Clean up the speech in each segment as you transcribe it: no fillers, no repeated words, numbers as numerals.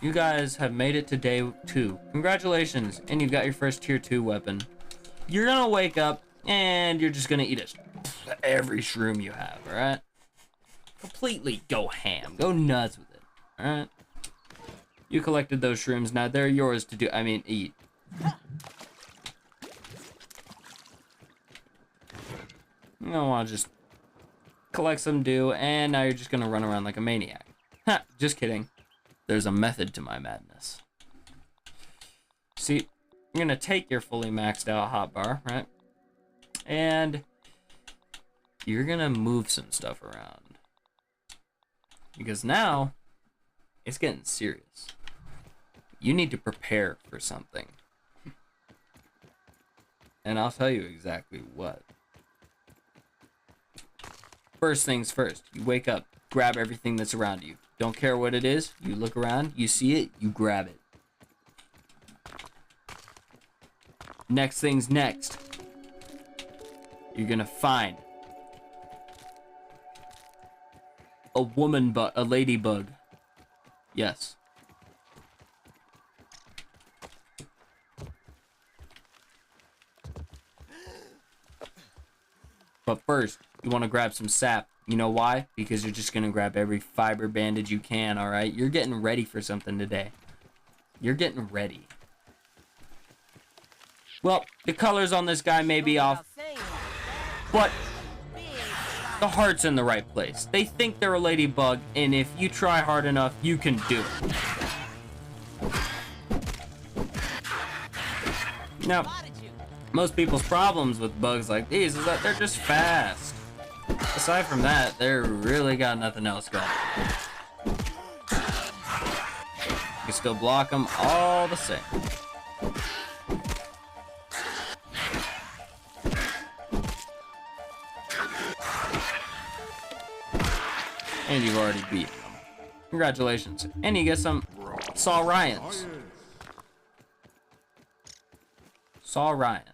You guys have made it to day 2. Congratulations, and you've got your first tier 2 weapon. You're gonna wake up, and you're just gonna eat every shroom you have, alright? Completely go ham. Go nuts with it, alright? You collected those shrooms, now they're yours to do, eat. You don't wanna just collect some dew, and now you're just gonna run around like a maniac. Ha, just kidding. There's a method to my madness. See, you're gonna take your fully maxed out hotbar, right? And you're gonna move some stuff around. Because now, it's getting serious. You need to prepare for something. And I'll tell you exactly what. First things first, you wake up, grab everything that's around you. Don't care what it is, you look around, you see it, you grab it. Next thing's next. You're gonna find a ladybug. Yes. But first, you want to grab some sap. You know why? Because you're just going to grab every fiber bandage you can, alright? You're getting ready for something today. You're getting ready. Well, the colors on this guy may be off, but the heart's in the right place. They think they're a ladybug, and if you try hard enough, you can do it. Now, most people's problems with bugs like these is that they're just fast. Aside from that, they're really got nothing else going. You can still block them all the same. And you've already beaten them. Congratulations. And you get some Saw Ryans. Saw Ryans.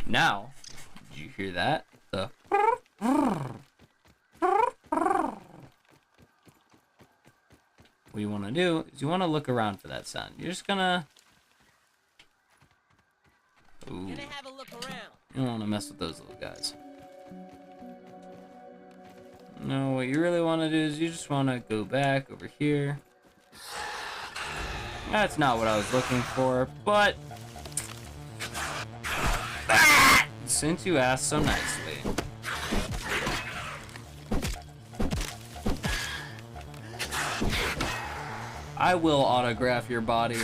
Now, did you hear that? What you want to do is you want to look around for that sound. You're just gonna... Ooh. Gonna have a look around. You don't want to mess with those little guys. No, what you really want to do is you just want to go back over here. That's not what I was looking for, but... Since you asked so nicely. I will autograph your body.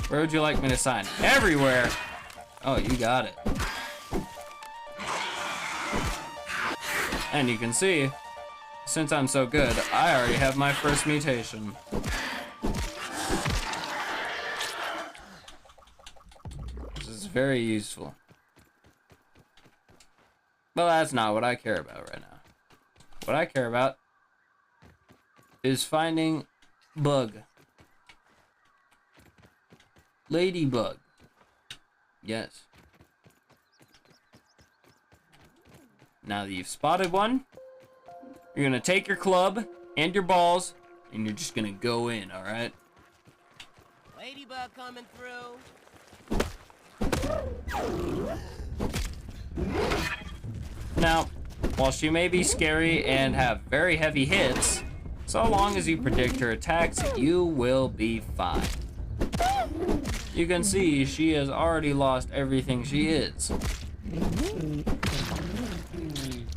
Where would you like me to sign? Everywhere! Oh, you got it. And you can see, since I'm so good, I already have my first mutation. This is very useful. But that's not what I care about right now. What I care about is finding bug. Ladybug. Yes. Now that you've spotted one, you're gonna take your club and your balls, and you're just gonna go in, alright? Ladybug coming through. Now, while she may be scary and have very heavy hits, so long as you predict her attacks, you will be fine. You can see she has already lost everything she is.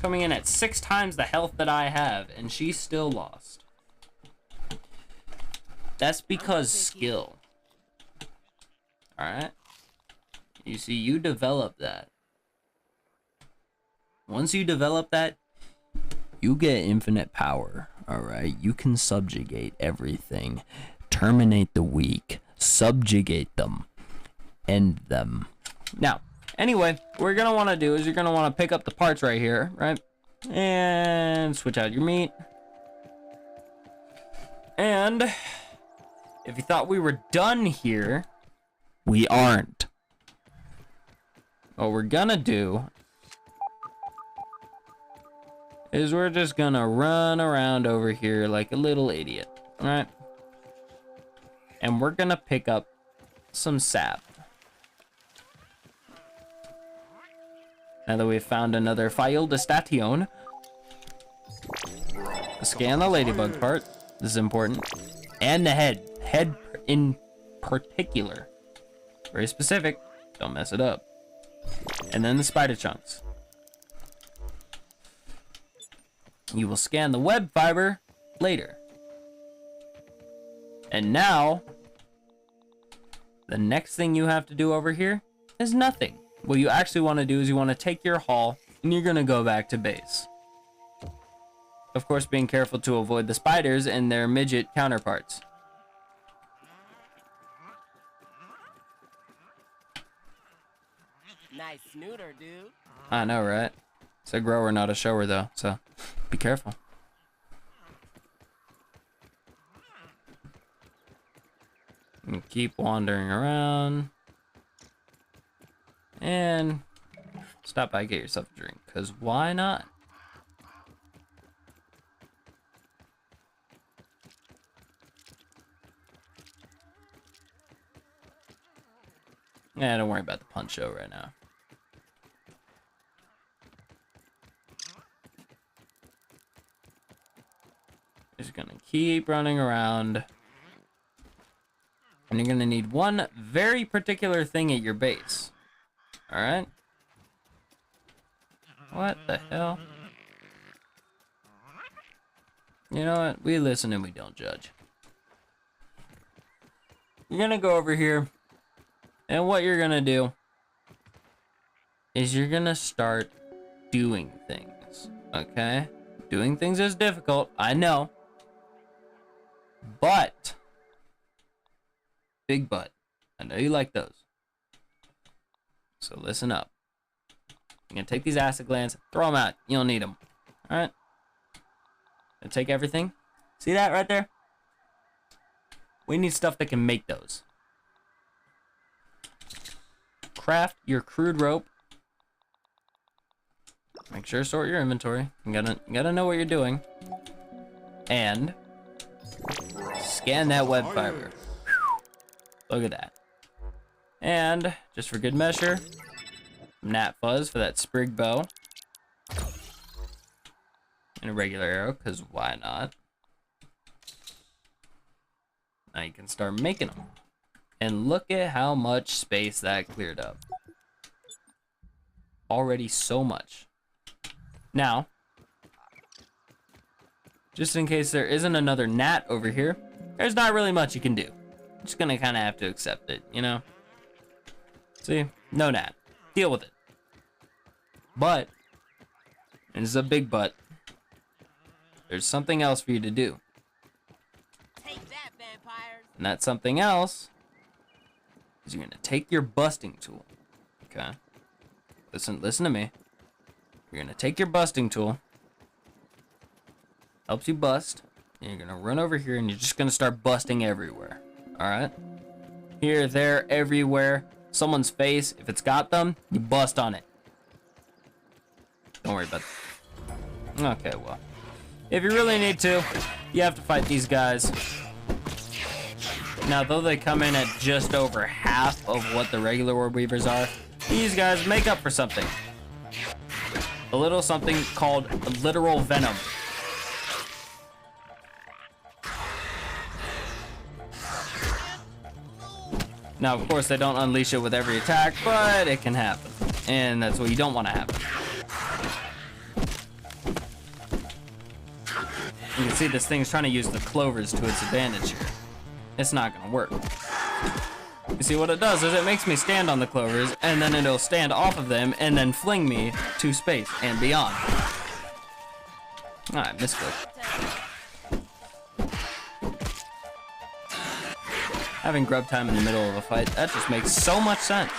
Coming in at 6 times the health that I have, and she's still lost. That's because skill. Alright? You see, you develop that. Once you develop that, you get infinite power, alright? You can subjugate everything, terminate the weak, subjugate them, end them. Now, anyway, what you're gonna want to do is you're gonna want to pick up the parts right here, right? And switch out your meat. And if you thought we were done here, we aren't. What we're gonna do is we're just gonna run around over here like a little idiot, all right? And we're gonna pick up some sap. Now that we've found another file de station, scan the ladybug part. This is important. And the head. Head in particular. Very specific. Don't mess it up. And then the spider chunks. You will scan the web fiber later. And now, the next thing you have to do over here is nothing. What you actually want to do is you want to take your haul and you're going to go back to base. Of course, being careful to avoid the spiders and their midget counterparts. Nice snooter, dude. I know, right? It's a grower, not a shower, though, so be careful. And keep wandering around. And stop by, get yourself a drink, because why not? Yeah, don't worry about the punch show right now. Just gonna keep running around. And you're gonna need one very particular thing at your base. Alright? What the hell? You know what? We listen and we don't judge. You're gonna go over here. And what you're gonna do is you're gonna start doing things, okay? Doing things is difficult, I know. But, big but, I know you like those. So listen up. You're gonna take these acid glands, throw them out, you don't need them, all right? Gonna take everything, see that right there? We need stuff that can make those. Craft your crude rope. Make sure to sort your inventory. You gotta know what you're doing. And scan that web fiber. Look at that. And just for good measure, gnat fuzz for that sprig bow. And a regular arrow, because why not? Now you can start making them. And look at how much space that cleared up. Already so much. Now, just in case there isn't another gnat over here, there's not really much you can do. I'm just gonna kind of have to accept it, you know? See? No gnat. Deal with it. But, and this is a big but, there's something else for you to do. Take that, vampires. And that something else is you're gonna take your busting tool, okay? Listen to me. You're gonna take your busting tool, helps you bust, and you're gonna run over here and you're just gonna start busting everywhere, all right? Here, there, everywhere. Someone's face, if it's got them, you bust on it. Don't worry about it. Okay, well, if you really need to, you have to fight these guys. Now, though they come in at just over half of what the regular orb weavers are, these guys make up for something. A little something called literal venom. Now, of course, they don't unleash it with every attack, but it can happen. And that's what you don't want to happen. You can see this thing's trying to use the clovers to its advantage here. It's not gonna work. You see, what it does is it makes me stand on the clovers, and then it'll stand off of them, and then fling me to space and beyond. Alright, misclick. Having grub time in the middle of a fight, that just makes so much sense.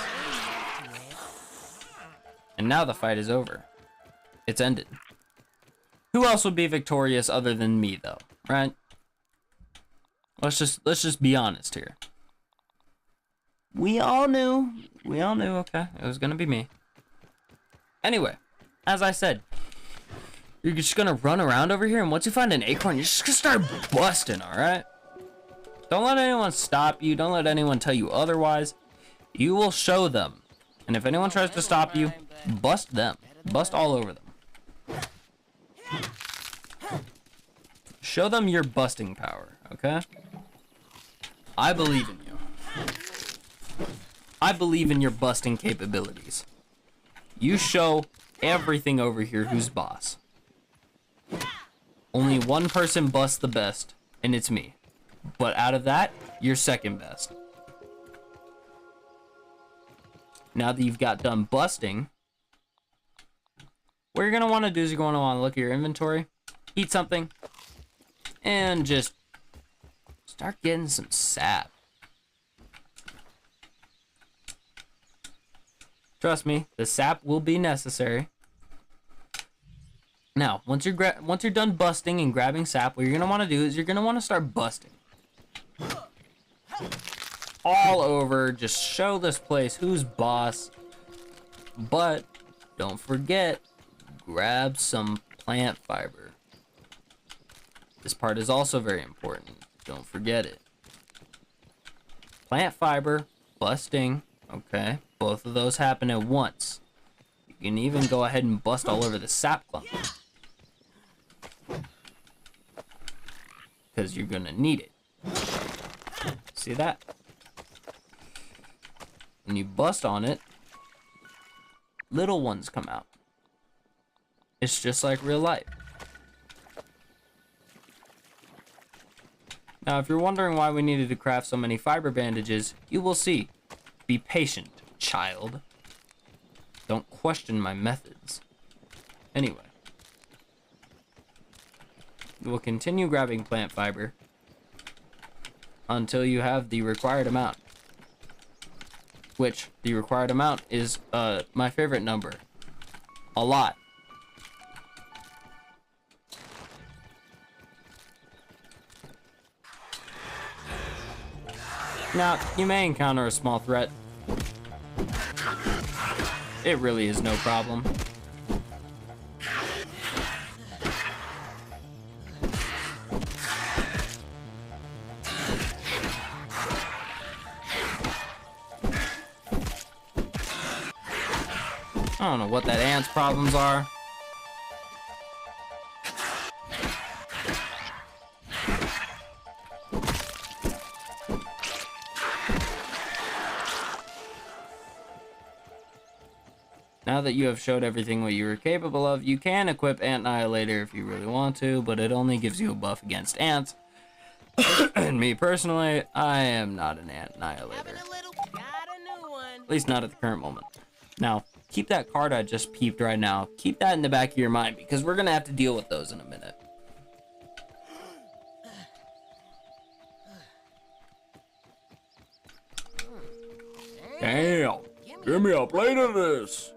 And now the fight is over. It's ended. Who else would be victorious other than me, though, right? Let's just be honest here. We all knew, okay, it was gonna be me. Anyway, as I said, You're just gonna run around over here, and once you find an acorn, you're just gonna start busting, alright? Don't let anyone stop you. Don't let anyone tell you otherwise. You will show them. And if anyone tries to stop you, bust them. Bust all over them. Show them your busting power, okay? I believe in you. I believe in your busting capabilities. You show everything over here who's boss. Only one person busts the best, and it's me. But out of that, you're second best. Now that you've got done busting, what you're going to want to do is you're going to want to look at your inventory, eat something, and just start getting some sap. Trust me, the sap will be necessary. Now, once you're done busting and grabbing sap, what you're going to want to do is you're going to want to start busting. All over, just show this place who's boss. But don't forget, grab some plant fiber. This part is also very important. Don't forget it. Plant fiber, busting, okay? Both of those happen at once. You can even go ahead and bust all over the sap clump. Because you're gonna need it. See that? When you bust on it, little ones come out. It's just like real life. Now, if you're wondering why we needed to craft so many fiber bandages, you will see. Be patient, child. Don't question my methods. Anyway. You will continue grabbing plant fiber until you have the required amount. Which, the required amount is my favorite number. A lot. Now, you may encounter a small threat. It really is no problem. I don't know what that ant's problems are. Now that you have showed everything what you were capable of, you can equip Ant Annihilator if you really want to, but it only gives you a buff against ants. And me personally, I am not an Ant Annihilator. At least not at the current moment. Now, keep that card I just peeped right now. Keep that in the back of your mind because we're going to have to deal with those in a minute. Damn, give me a plate of this.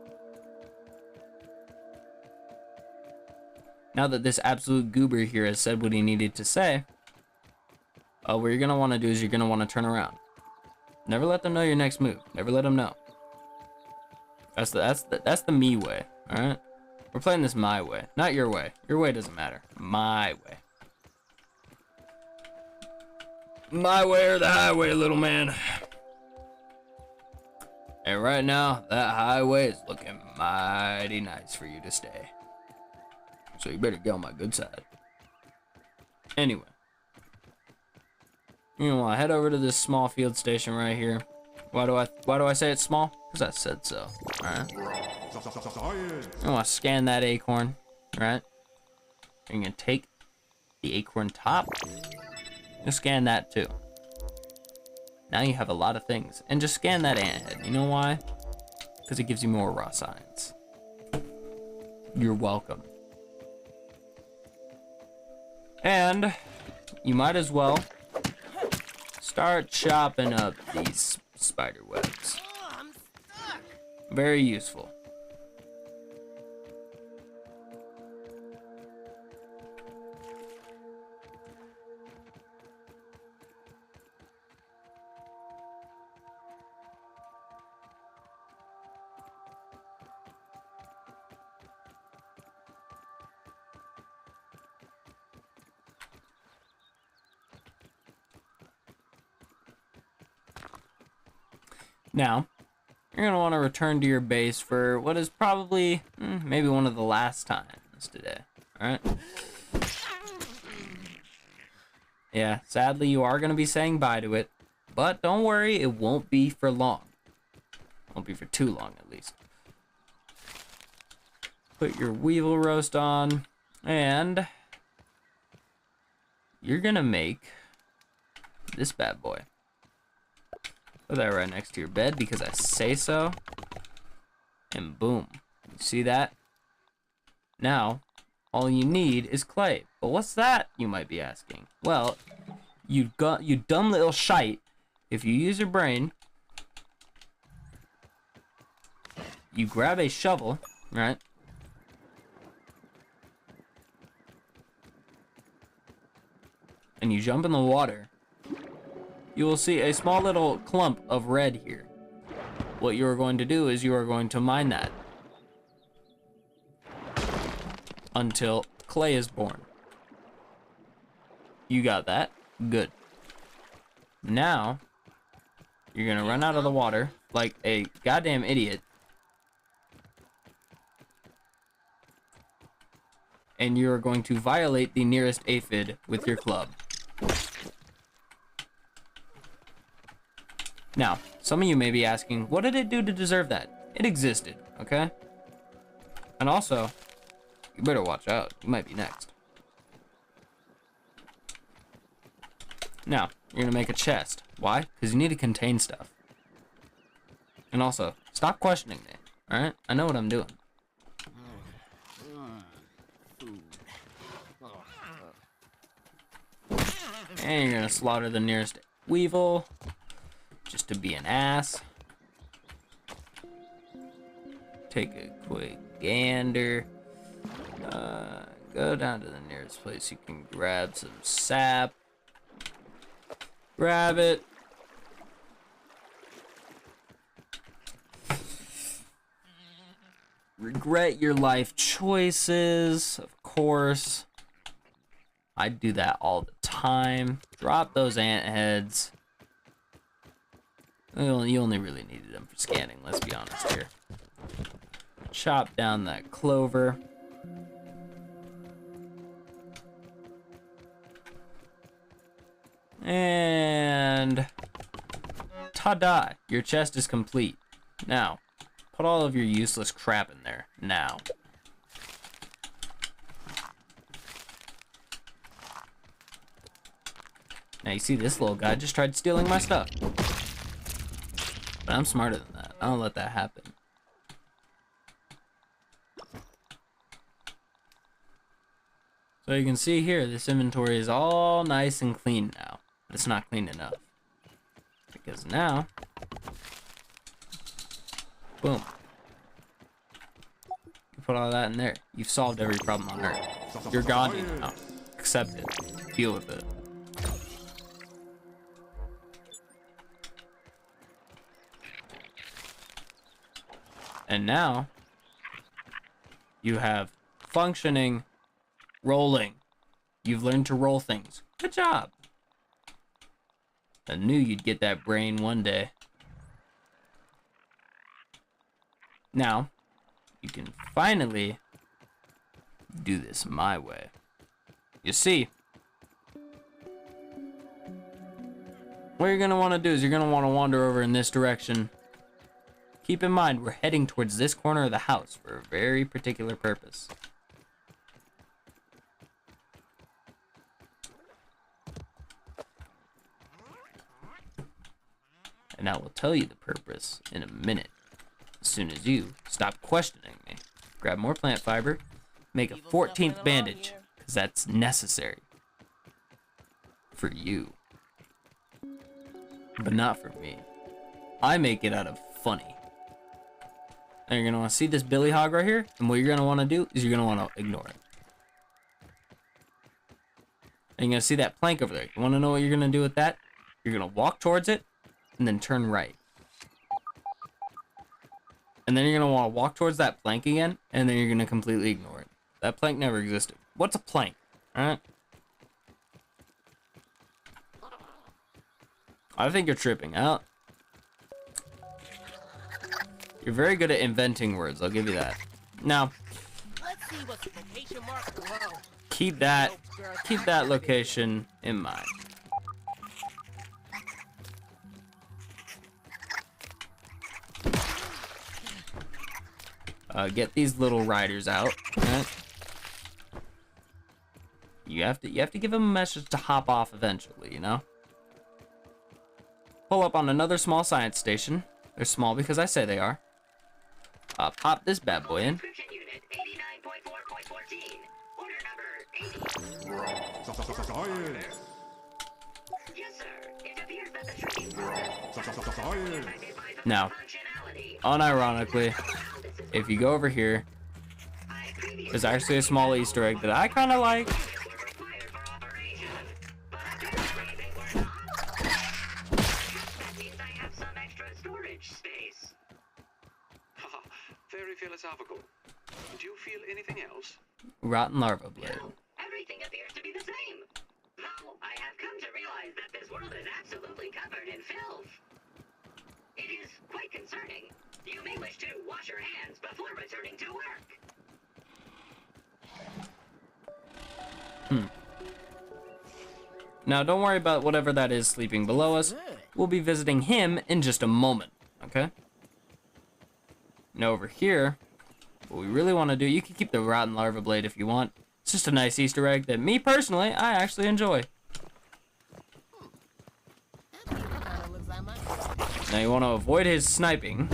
Now that this absolute goober here has said what he needed to say, what you're going to want to do is you're going to want to turn around. Never let them know your next move. Never let them know. That's the me way, all right? We're playing this my way, not your way. Your way doesn't matter. My way. My way or the highway, little man. And right now, that highway is looking mighty nice for you to stay. So you better get on my good side. Anyway. You know what? Head over to this small field station right here. Why do I say it's small? Because I said so. Alright. I want to scan that acorn. Right? You're going to take the acorn top. And scan that too. Now you have a lot of things. And just scan that ant head. You know why? Because it gives you more raw science. You're welcome. And you might as well start chopping up these spider webs. Very useful. Now, you're going to want to return to your base for what is probably maybe one of the last times today. Alright? Yeah, sadly you are going to be saying bye to it. But don't worry, it won't be for long. Won't be for too long, at least. Put your weevil roast on. And you're going to make this bad boy. Put that right next to your bed because I say so. And boom. You see that? Now, all you need is clay. But what's that, you might be asking? Well, you dumb little shite. If you use your brain, you grab a shovel, right? And you jump in the water. You will see a small little clump of red here. What you are going to do is you are going to mine that until clay is born. You got that? Good. Now, you're gonna run out of the water like a goddamn idiot. And you're going to violate the nearest aphid with your club. Now, some of you may be asking, what did it do to deserve that? It existed, okay? And also, you better watch out. You might be next. Now, you're gonna make a chest. Why? Because you need to contain stuff. And also, stop questioning me, alright? I know what I'm doing. And you're gonna slaughter the nearest weevil. Just to be an ass. Take a quick gander. Go down to the nearest place you can grab some sap. Grab it. Regret your life choices, of course. I do that all the time. Drop those ant heads. You only really needed them for scanning, let's be honest here. Chop down that clover. And ta-da! Your chest is complete. Now, put all of your useless crap in there. Now. Now you see this little guy just tried stealing my stuff. But I'm smarter than that. I don't let that happen. So you can see here, this inventory is all nice and clean now. But it's not clean enough. Because now, boom. You put all that in there. You've solved every problem on Earth. You're God now. Accept it. Deal with it. And now, you have functioning rolling. You've learned to roll things. Good job. I knew you'd get that brain one day. Now, you can finally do this my way. You see, what you're going to want to do is you're going to want to wander over in this direction. Keep in mind, we're heading towards this corner of the house for a very particular purpose. And I will tell you the purpose in a minute. As soon as you stop questioning me. Grab more plant fiber. Make a 14th bandage. Because that's necessary. For you. But not for me. I make it out of funny. And you're going to want to see this billy hog right here. And what you're going to want to do is you're going to want to ignore it. And you're going to see that plank over there. You want to know what you're going to do with that? You're going to walk towards it. And then turn right. And then you're going to want to walk towards that plank again. And then you're going to completely ignore it. That plank never existed. What's a plank? Alright? I think you're tripping out. You're very good at inventing words, I'll give you that. Now, Let's see what's location mark below. keep that location in mind. Get these little riders out. Right? You have to give them a message to hop off eventually, you know? Pull up on another small science station. They're small because I say they are. Pop this bad boy in. Unit 89.4.14. Order number 80. Yes, sir. It appears that the shrinking process Now, functionality. unironically, if you go over here, there's actually a small Easter egg that I kind of like. Were required for operation, but apparently they were not. That means I have some extra storage space. Haha, very philosophical. Do you feel anything else? Rotten larva blade. No, everything appears to be the same. Though I have come to realize that this world is absolutely covered in filth. It is quite concerning. You may wish to wash your hands before returning to work. Now, don't worry about whatever that is sleeping below us. We'll be visiting him in just a moment, okay? Now, over here, what we really want to do, you can keep the rotten larva blade if you want. It's just a nice Easter egg that me, personally, I actually enjoy. That kinda looks like my... Now, you want to avoid his sniping.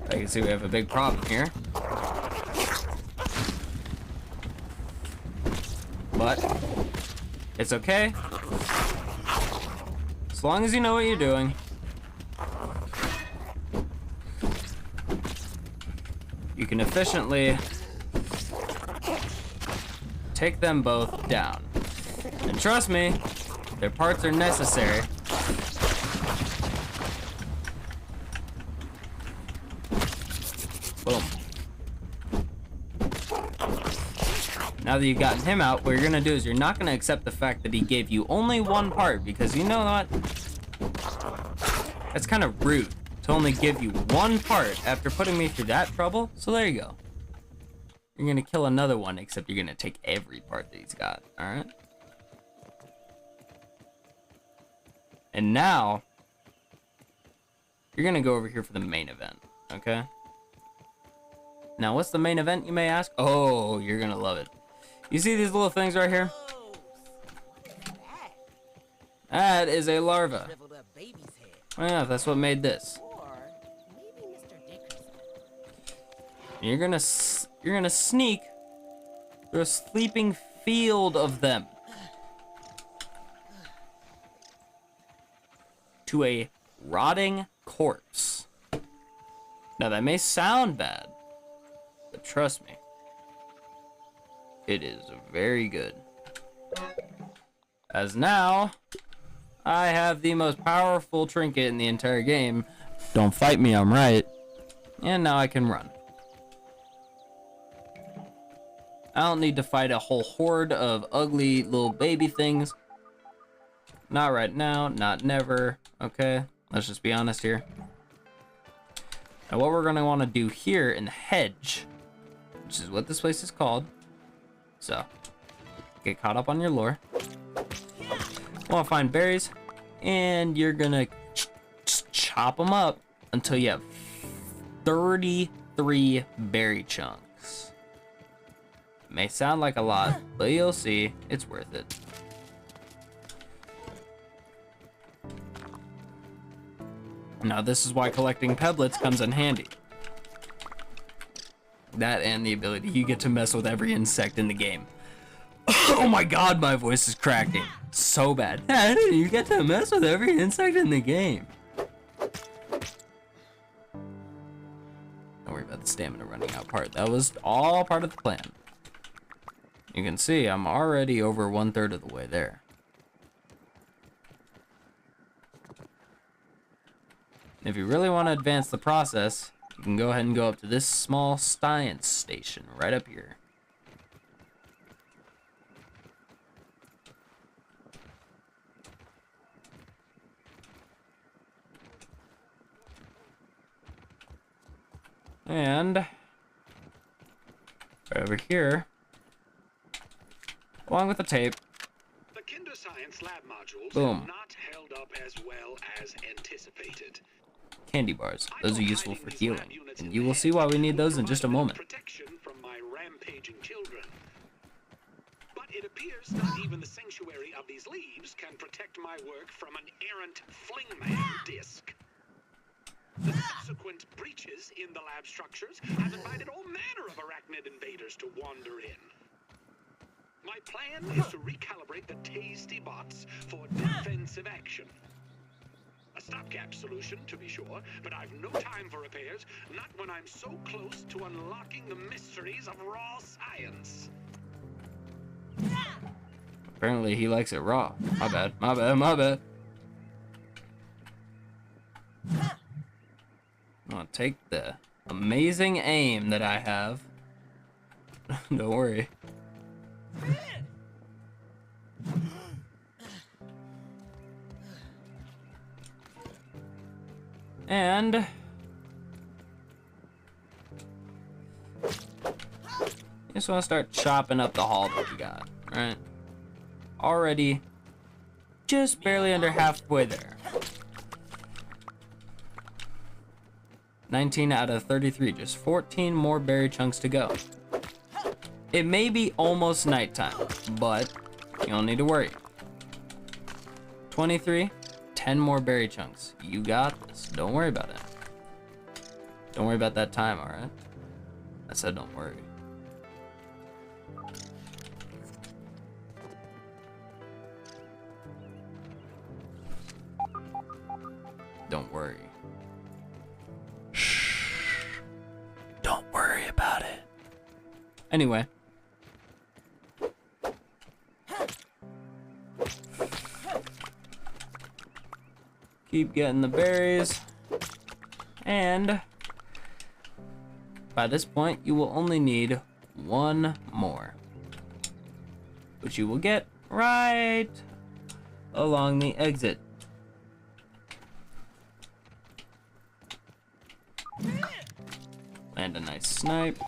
I can see we have a big problem here. But it's okay. As long as you know what you're doing. You can efficiently take them both down. And trust me, their parts are necessary. Boom. Now that you've gotten him out, what you're gonna do is you're not gonna accept the fact that he gave you only one part, because you know what? That's kind of rude to only give you one part after putting me through that trouble. So there you go. You're gonna kill another one, except you're gonna take every part that he's got, alright? And now, you're gonna go over here for the main event, okay? Now, what's the main event, you may ask? Oh, you're gonna love it. You see these little things right here? Oh, what's that? That is a larva. Shriveled up baby's head. Oh yeah, that's what made this. Or maybe Mr. Dickerson. You're gonna sneak through a sleeping field of them to a rotting corpse. Now that may sound bad, but trust me, it is very good. As now, I have the most powerful trinket in the entire game. Don't fight me, I'm right. And now I can run. I don't need to fight a whole horde of ugly little baby things. Not right now, not never, okay? Let's just be honest here. Now what we're gonna wanna do here in the hedge, which is what this place is called. So, get caught up on your lore. Wanna find berries, and you're gonna chop them up until you have 33 berry chunks. May sound like a lot, but you'll see, it's worth it. Now this is why collecting pebblets comes in handy. That and the ability you get to mess with every insect in the game. Oh my god, my voice is cracking so bad. You get to mess with every insect in the game. Don't worry about the stamina running out part. That was all part of the plan. You can see I'm already over 1/3 of the way there. If you really want to advance the process, you can go ahead and go up to this small science station right up here. And right over here, along with the tape, The Kinder Science lab modules Boom. have not held up as well as anticipated. candy bars. I Those are know uswill hiding for these healing, lab units and in you will the see why we head need those in will just a provide moment. Protection from my rampaging children. But it appears not even the sanctuary of these leaves can protect my work from an errant flingman disc. The subsequent breaches in the lab structures have invited all manner of arachnid invaders to wander in. My plan is to recalibrate the tasty bots for defensive action. A stopgap solution, to be sure, but I've no time for repairs, not when I'm so close to unlocking the mysteries of raw science. Apparently he likes it raw. My bad, my bad, my bad. I'm gonna take the amazing aim that I have. Don't worry. And you just want to start chopping up the haul that you got, right? Already just barely under halfway there. 19 out of 33, just 14 more berry chunks to go. It may be almost nighttime, but you don't need to worry. 23, 10 more berry chunks. You got this. Don't worry about it. Don't worry about that time, alright? I said don't worry. Don't worry. Shh. Don't worry about it. Anyway. Keep getting the berries. And by this point, you will only need one more, which you will get right along the exit. Land a nice snipe.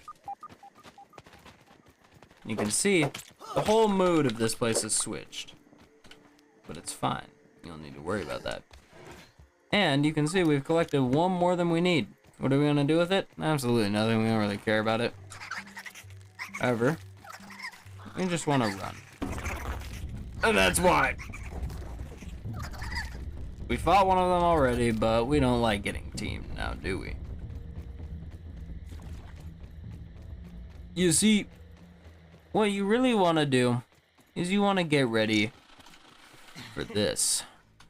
You can see the whole mood of this place is switched, but it's fine. You don't need to worry about that. And you can see we've collected one more than we need. What are we gonna do with it? Absolutely nothing. We don't really care about it. However, we just want to run. And that's why. We fought one of them already, but we don't like getting teamed now, do we? You see, what you really want to do is you want to get ready for this.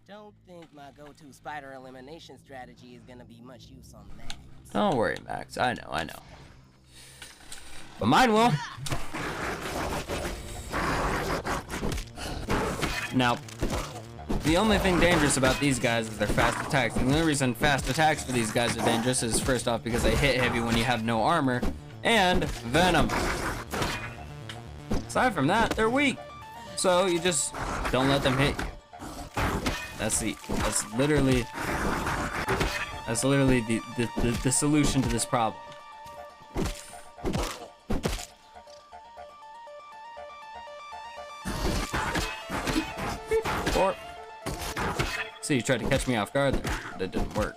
Don't think my go-to spider elimination strategy is gonna be much use on that. Don't worry, Max. I know. But mine will. Now, the only thing dangerous about these guys is their fast attacks. And the only reason fast attacks for these guys are dangerous is first off because they hit heavy when you have no armor, and venom. Aside from that, they're weak. So you just don't let them hit you. That's literally the solution to this problem. Or see, you tried to catch me off guard there. That didn't work.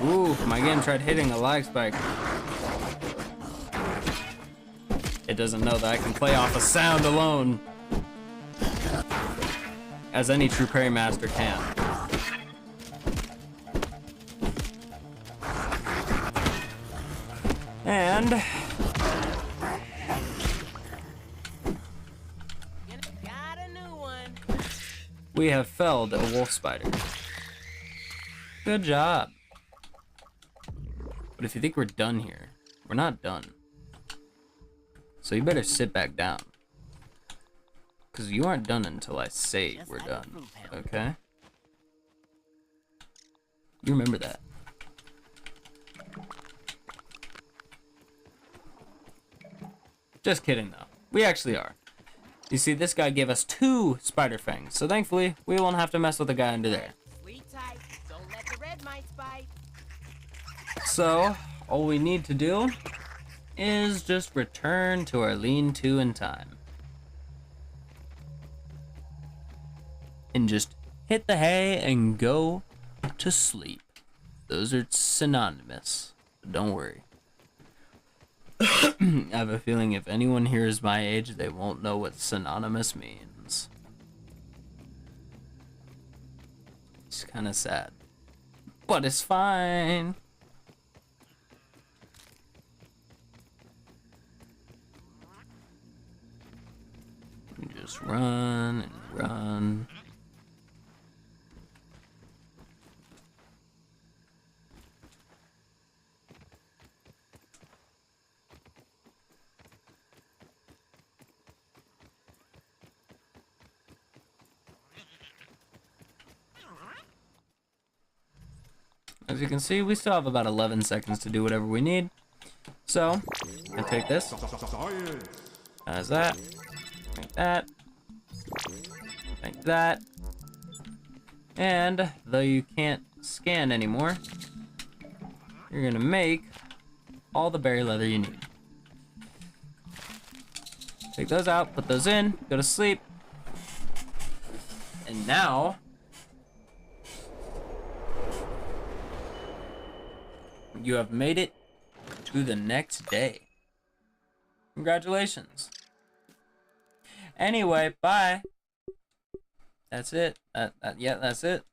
Ooh, my game tried hitting a lag spike. It doesn't know that I can play off a sound alone, as any true parry master can. And Got a new one. we have felled a wolf spider. Good job. But if you think we're done here, we're not done. So you better sit back down. Because you aren't done until I say Just we're like a done. fruit pound. Okay? You remember that. Just kidding, though. We actually are. You see, this guy gave us 2 spider fangs, so thankfully, we won't have to mess with the guy under there. Sleep tight. Don't let the red mites bite. So, all we need to do is just return to our lean-to in time. And just hit the hay and go to sleep. Those are synonymous, but don't worry. I have a feeling if anyone here is my age, they won't know what synonymous means. It's kind of sad. But it's fine. You just run and run. As you can see, we still have about 11 seconds to do whatever we need. So, I take this. As that. Like that. Like that. And, though you can't scan anymore, you're gonna make all the berry leather you need. Take those out, put those in, go to sleep. And now, you have made it to the next day. Congratulations. Anyway, bye. That's it. Yeah, that's it.